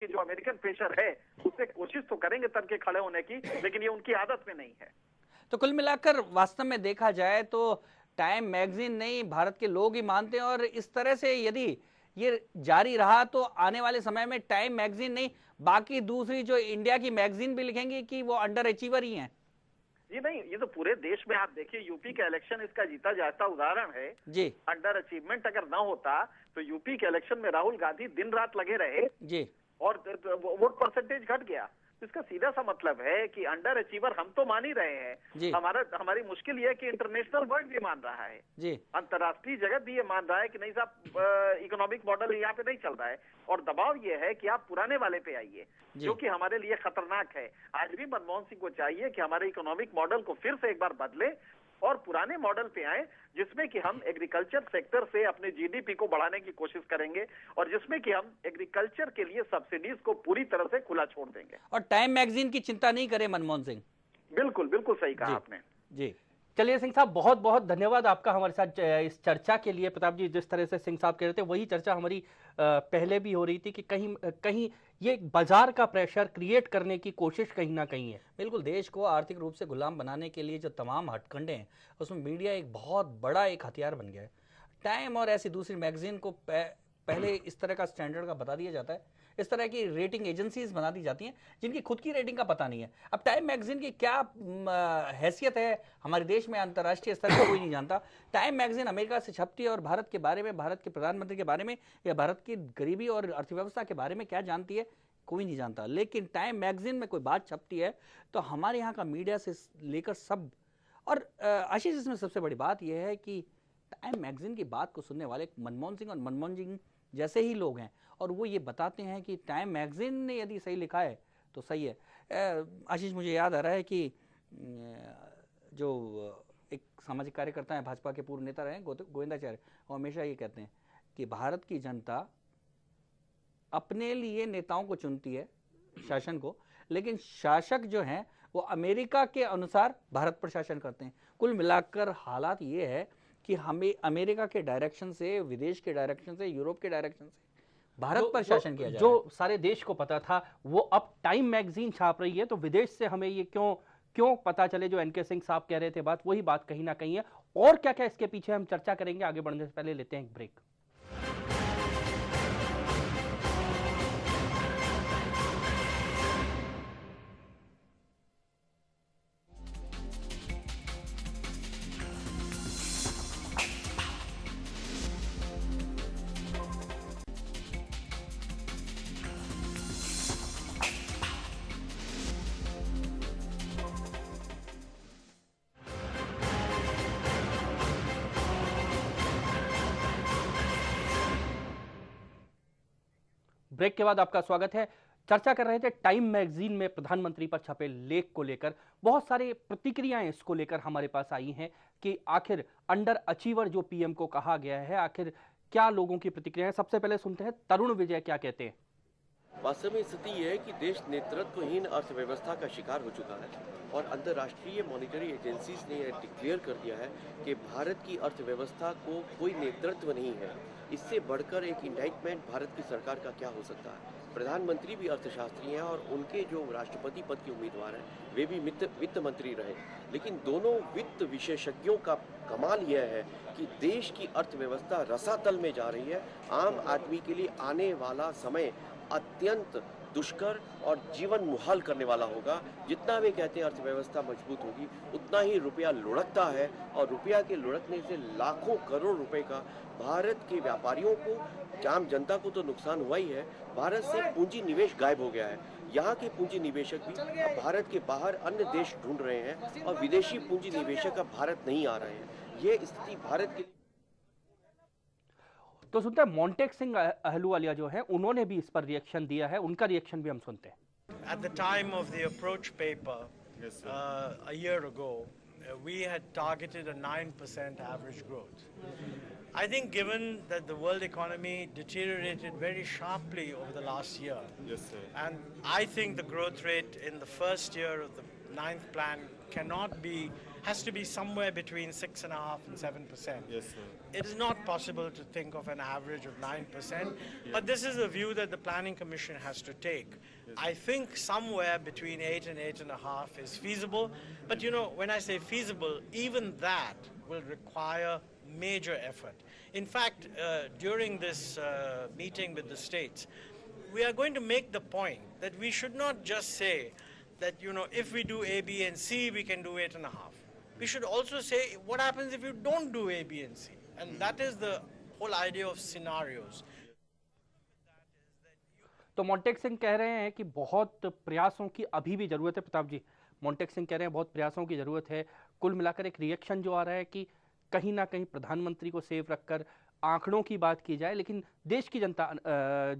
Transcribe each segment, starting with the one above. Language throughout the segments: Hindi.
कि जो अमेरिकन प्रेशर है उससे कोशिश तो करेंगे तन के खड़े होने की, लेकिन ये उनकी आदत में नहीं है। तो कुल मिलाकर वास्तव में देखा जाए तो टाइम मैगजीन नहीं, भारत के लोग ही मानते हैं, और इस तरह से यदि ये जारी रहा तो आने वाले समय में टाइम मैगजीन नहीं, बाकी दूसरी जो इंडिया की मैगजीन भी लिखेंगे कि वो अंडर अचीवर ही हैं। जी नहीं, ये तो पूरे देश में आप देखिए, यूपी का इलेक्शन इसका जीता जाता उदाहरण है जी अंडर अचीवमेंट अगर ना होता तो यूपी के इलेक्शन में राहुल गांधी दिन रात लगे रहे जी और वोट परसेंटेज घट गया। तो इसका सीधा सा मतलब है कि अंडर अचीवर हम तो मान ही रहे हैं, हमारी मुश्किल यह है कि इंटरनेशनल वर्ल्ड भी मान रहा है जी, अंतर्राष्ट्रीय जगत भी ये मान रहा है कि नहीं साहब, इकोनॉमिक मॉडल यहाँ पे नहीं चल रहा है, और दबाव ये है कि आप पुराने वाले पे आइए जो कि हमारे लिए खतरनाक है। आज भी मनमोहन सिंह को चाहिए कि हमारे इकोनॉमिक मॉडल को फिर से एक बार बदले और पुराने मॉडल पे आए, जिसमें कि हम एग्रीकल्चर सेक्टर से अपने जीडीपी को बढ़ाने की कोशिश करेंगे और जिसमें कि हम एग्रीकल्चर के लिए सब्सिडीज को पूरी तरह से खुला छोड़ देंगे। और टाइम मैगजीन की चिंता नहीं करे मनमोहन सिंह। बिल्कुल बिल्कुल सही कहा आपने जी। चलिए सिंह साहब, बहुत बहुत धन्यवाद आपका हमारे साथ इस चर्चा के लिए। प्रताप जी, जिस तरह से सिंह साहब कह रहे थे वही चर्चा हमारी पहले भी हो रही थी कि कहीं कहीं ये बाजार का प्रेशर क्रिएट करने की कोशिश कहीं ना कहीं है। बिल्कुल, देश को आर्थिक रूप से गुलाम बनाने के लिए जो तमाम हथकंडे हैं उसमें मीडिया एक बहुत बड़ा एक हथियार बन गया है। टाइम और ऐसी दूसरी मैगजीन को पहले इस तरह का स्टैंडर्ड का बता दिया जाता है, इस तरह की रेटिंग एजेंसीज बना दी जाती हैं जिनकी खुद की रेटिंग का पता नहीं है। अब टाइम मैगजीन की क्या हैसियत है हमारे देश में अंतर्राष्ट्रीय स्तर पर कोई नहीं जानता। टाइम मैगजीन अमेरिका से छपती है और भारत के बारे में, भारत के प्रधानमंत्री के बारे में या भारत की गरीबी और अर्थव्यवस्था के बारे में क्या जानती है कोई नहीं जानता। लेकिन टाइम मैगजीन में कोई बात छपती है तो हमारे यहाँ का मीडिया से लेकर सब, और आशीष इसमें सबसे बड़ी बात यह है कि टाइम मैगजीन की बात को सुनने वाले मनमोहन सिंह और मनमोहन सिंह जैसे ही लोग हैं, और वो ये बताते हैं कि टाइम मैगजीन ने यदि सही लिखा है तो सही है। आशीष, मुझे याद आ रहा है कि जो एक सामाजिक कार्यकर्ता हैं, भाजपा के पूर्व नेता रहे गोविंदाचार्य, वो हमेशा ये कहते हैं कि भारत की जनता अपने लिए नेताओं को चुनती है, शासन को, लेकिन शासक जो हैं वो अमेरिका के अनुसार भारत पर शासन करते हैं। कुल मिलाकर हालात ये है कि हमें अमेरिका के डायरेक्शन से, विदेश के डायरेक्शन से, यूरोप के डायरेक्शन से भारत पर शासन किया जा रहा है। जो सारे देश को पता था वो अब टाइम मैगजीन छाप रही है, तो विदेश से हमें ये क्यों पता चले। जो एनके सिंह साहब कह रहे थे बात, वही बात कहीं ना कहीं है। और क्या क्या इसके पीछे हम चर्चा करेंगे, आगे बढ़ने से पहले लेते हैं एक ब्रेक। ब्रेक के बाद आपका स्वागत है। चर्चा कर रहे थे टाइम मैगजीन में प्रधानमंत्री पर छपे लेख को लेकर। बहुत सारी प्रतिक्रियाएं इसको लेकर हमारे पास आई हैं कि आखिर अंडर अचीवर जो पीएम को कहा गया है, आखिर क्या लोगों की प्रतिक्रियाएं। सबसे पहले सुनते हैं तरुण विजय क्या कहते हैं। वास्तव में स्थिति यह है कि देश नेतृत्वहीन अर्थव्यवस्था का शिकार हो चुका है और अंतर्राष्ट्रीय मॉनिटरी एजेंसीज ने यह डिक्लेयर कर दिया है कि भारत की अर्थव्यवस्था को कोई नेतृत्व नहीं है। इससे बढ़कर एक इंडाइटमेंट भारत की सरकार का क्या हो सकता है। प्रधानमंत्री भी अर्थशास्त्री हैं और उनके जो राष्ट्रपति पद के उम्मीदवार हैं वे भी वित्त मंत्री रहे, लेकिन दोनों वित्त विशेषज्ञों का कमाल यह है कि देश की अर्थव्यवस्था रसातल में जा रही है। आम आदमी के लिए आने वाला समय अत्यंत दुष्कर और जीवन मुहाल करने वाला होगा। जितना वे कहते हैं अर्थव्यवस्था मजबूत होगी, उतना ही रुपया लुढ़कता है और रुपया के लुढ़कने से लाखों करोड़ रुपए का भारत के व्यापारियों को, आम जनता को तो नुकसान हुआ ही है। भारत से पूंजी निवेश गायब हो गया है। यहाँ के पूंजी निवेशक भी अब भारत के बाहर अन्य देश ढूंढ रहे हैं और विदेशी पूंजी निवेशक अब भारत नहीं आ रहे हैं। ये स्थिति भारत के। तो सुनते हैं मोंटेक सिंह अहलूवालिया जो है, उन्होंने भी इस पर रिएक्शन दिया है। उनका रिएक्शन भी हम सुनते हैं। At the time of the approach paper, a year ago, we had targeted a 9% average growth. I think given that the world economy deteriorated very sharply over the last year, and I think the growth rate in the first year of the 9th plan cannot be has to be somewhere between 6.5% and 7%. Yes, sir. It is not possible to think of an average of 9%, but this is a view that the Planning Commission has to take. I think somewhere between 8 and 8.5 is feasible, but you know, when I say feasible, even that will require major effort. In fact, during this meeting with the states, we are going to make the point that we should not just say that, you know, if we do A, B, and C, we can do 8.5. We should also say, what happens if you don't do A, B, and C? And that is the whole idea of scenarios. तो मोंटेक सिंह कह रहे हैं कि बहुत प्रयासों की अभी भी जरूरत है। प्रताप जी, मोंटेक सिंह कह रहे हैं बहुत प्रयासों की जरूरत है। कुल मिलाकर एक रिएक्शन जो आ रहा है कि कहीं ना कहीं प्रधानमंत्री को सेफ रखकर आंकड़ों की बात की जाए, लेकिन देश की जनता,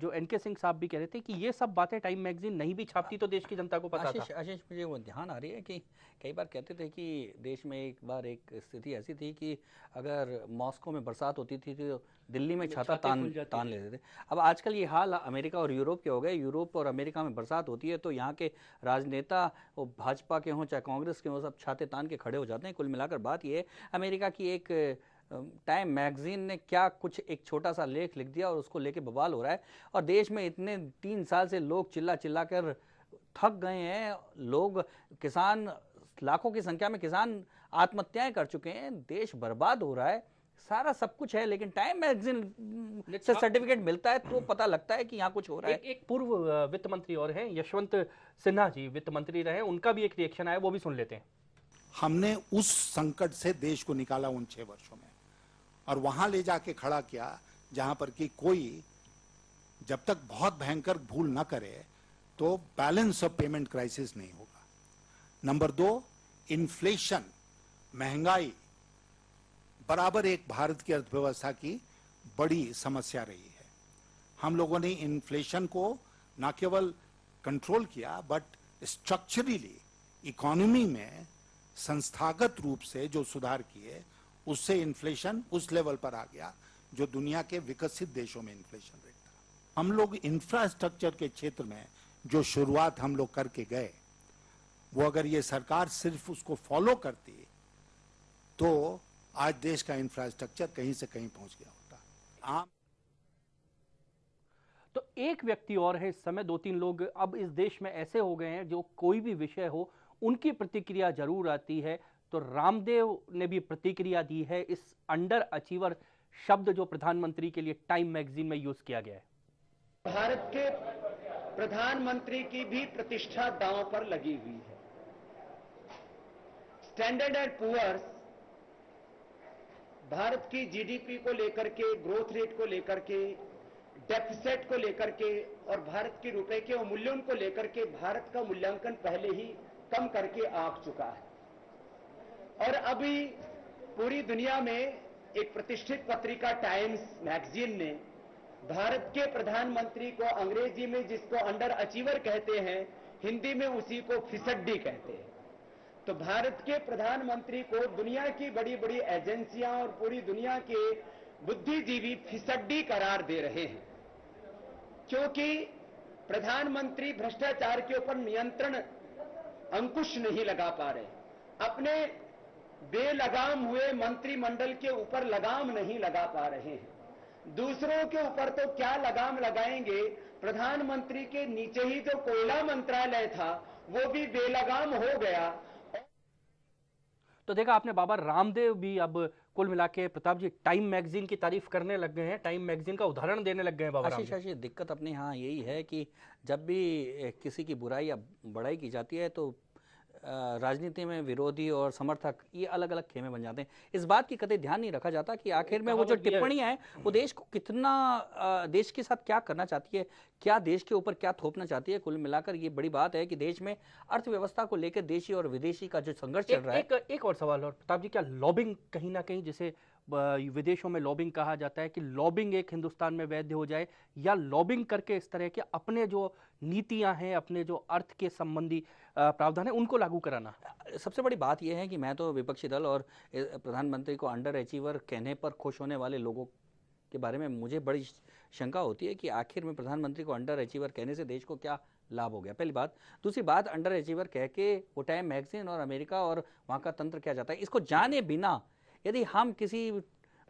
जो एनके सिंह साहब भी कह रहे थे कि ये सब बातें टाइम मैगजीन नहीं भी छापती तो देश की जनता को पता था। आशीष, मुझे वो ध्यान आ रही है कि कई बार कहते थे कि देश में एक बार एक स्थिति ऐसी थी कि अगर मॉस्को में बरसात होती थी तो दिल्ली में छाता तान लेते थे। अब आजकल ये हाल अमेरिका और यूरोप के हो गए। यूरोप और अमेरिका में बरसात होती है तो यहाँ के राजनेता, वो भाजपा के हों चाहे कांग्रेस के हों, सब छाते तान के खड़े हो जाते हैं। कुल मिलाकर बात ये है, अमेरिका की एक टाइम मैगजीन ने क्या कुछ एक छोटा सा लेख लिख दिया और उसको लेके बवाल हो रहा है। और देश में इतने 3 साल से लोग चिल्ला कर थक गए हैं। लोग, किसान, लाखों की संख्या में किसान आत्महत्याएं कर चुके हैं। देश बर्बाद हो रहा है। सारा सब कुछ है, लेकिन टाइम मैगजीन से सर्टिफिकेट मिलता है तो पता लगता है कि यहाँ कुछ हो रहा है। एक पूर्व वित्त मंत्री और हैं, यशवंत सिन्हा जी वित्त मंत्री रहे, उनका भी एक रिएक्शन आया, वो भी सुन लेते हैं। हमने उस संकट से देश को निकाला उन 6 वर्षों में और वहां ले जाके खड़ा किया जहां पर कि कोई जब तक बहुत भयंकर भूल ना करे तो बैलेंस ऑफ पेमेंट क्राइसिस नहीं होगा। नंबर 2, इन्फ्लेशन, महंगाई बराबर एक भारत की अर्थव्यवस्था की बड़ी समस्या रही है। हम लोगों ने इन्फ्लेशन को न केवल कंट्रोल किया बट स्ट्रक्चरली इकोनॉमी में संस्थागत रूप से जो सुधार किए, उससे इन्फ्लेशन उस लेवल पर आ गया जो दुनिया के विकसित देशों में इन्फ्लेशन रेट था। हम लोग इंफ्रास्ट्रक्चर के क्षेत्र में जो शुरुआत हम लोग करके गए, वो अगर ये सरकार सिर्फ उसको फॉलो करती तो आज देश का इंफ्रास्ट्रक्चर कहीं से कहीं पहुंच गया होता। तो एक व्यक्ति और है इस समय, 2-3 लोग अब इस देश में ऐसे हो गए हैं जो कोई भी विषय हो उनकी प्रतिक्रिया जरूर आती है। तो रामदेव ने भी प्रतिक्रिया दी है इस अंडर अचीवर शब्द जो प्रधानमंत्री के लिए टाइम मैगजीन में यूज किया गया है। भारत के प्रधानमंत्री की भी प्रतिष्ठा दांव पर लगी हुई है। स्टैंडर्ड एंड पुअर्स भारत की जीडीपी को लेकर के, ग्रोथ रेट को लेकर के, डेफिसिट को लेकर के और भारत के रुपए के अवमूल्यन को लेकर के भारत का मूल्यांकन पहले ही कम करके आंक चुका है। और अभी पूरी दुनिया में एक प्रतिष्ठित पत्रिका टाइम्स मैगजीन ने भारत के प्रधानमंत्री को अंग्रेजी में जिसको अंडर अचीवर कहते हैं, हिंदी में उसी को फिसड्डी कहते हैं। तो भारत के प्रधानमंत्री को दुनिया की बड़ी बड़ी एजेंसियां और पूरी दुनिया के बुद्धिजीवी फिसड्डी करार दे रहे हैं, क्योंकि प्रधानमंत्री भ्रष्टाचार के ऊपर नियंत्रण अंकुश नहीं लगा पा रहे, अपने बेलगाम हुए मंत्रिमंडल के ऊपर लगाम नहीं लगा पा रहे हैं। दूसरों के ऊपर तो क्या लगाम लगाएंगे, प्रधानमंत्री के नीचे ही जो कोयला मंत्रालय था वो भी बेलगाम हो गया। तो देखा आपने बाबा, रामदेव भी अब कुल मिला के प्रताप जी टाइम मैगजीन की तारीफ करने लग गए हैं, टाइम मैगजीन का उदाहरण देने लग गए हैं बाबा। आशीष, दिक्कत अपने यहाँ यही है कि जब भी किसी की बुराई या बड़ाई की जाती है तो राजनीति में विरोधी और समर्थक ये अलग अलग खेमे बन जाते हैं। इस बात की कतई ध्यान नहीं रखा जाता कि आखिर में वो जो टिप्पणियां हैं वो देश को कितना, देश के साथ क्या करना चाहती है, क्या देश के ऊपर क्या थोपना चाहती है। कुल मिलाकर ये बड़ी बात है कि देश में अर्थव्यवस्था को लेकर देशी और विदेशी का जो संघर्ष चल रहा है। एक और सवाल, और प्रताप जी, क्या लॉबिंग कहीं ना कहीं, जिसे विदेशों में लॉबिंग कहा जाता है, कि लॉबिंग एक हिंदुस्तान में वैध हो जाए, या लॉबिंग करके इस तरह के अपने जो नीतियां हैं, अपने जो अर्थ के संबंधी प्रावधान है, उनको लागू कराना? सबसे बड़ी बात यह है कि मैं तो विपक्षी दल और प्रधानमंत्री को अंडर अचीवर कहने पर खुश होने वाले लोगों के बारे में मुझे बड़ी शंका होती है कि आखिर में प्रधानमंत्री को अंडर अचीवर कहने से देश को क्या लाभ हो गया, पहली बात। दूसरी बात, अंडर अचीवर कह के वो टाइम मैगजीन और अमेरिका और वहाँ का तंत्र क्या जाता है, इसको जाने बिना यदि हम किसी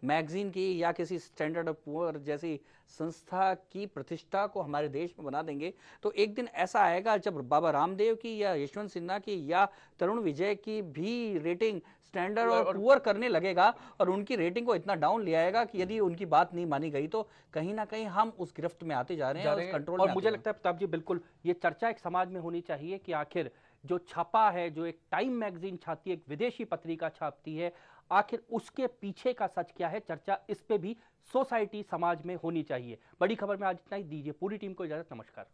मैगजीन की या किसी स्टैंडर्ड ऑफ पुअर जैसी संस्था की प्रतिष्ठा को हमारे देश में बना देंगे तो एक दिन ऐसा आएगा जब बाबा रामदेव की या यशवंत सिन्हा की या तरुण विजय की भी रेटिंग स्टैंडर्ड और पुअर करने लगेगा और उनकी रेटिंग को इतना डाउन ले आएगा कि यदि उनकी बात नहीं मानी गई तो कहीं ना कहीं हम उस गिरफ्त में आते जा रहे हैं, उस कंट्रोल में। और मुझे लगता है प्रताप जी, बिल्कुल ये चर्चा एक समाज में होनी चाहिए कि आखिर जो छपा है, जो एक टाइम मैगजीन छापती है, एक विदेशी पत्रिका छापती है, आखिर उसके पीछे का सच क्या है, चर्चा इस पे भी सोसाइटी समाज में होनी चाहिए। बड़ी खबर में आज इतना ही, दीजिए पूरी टीम को इजाजत, नमस्कार।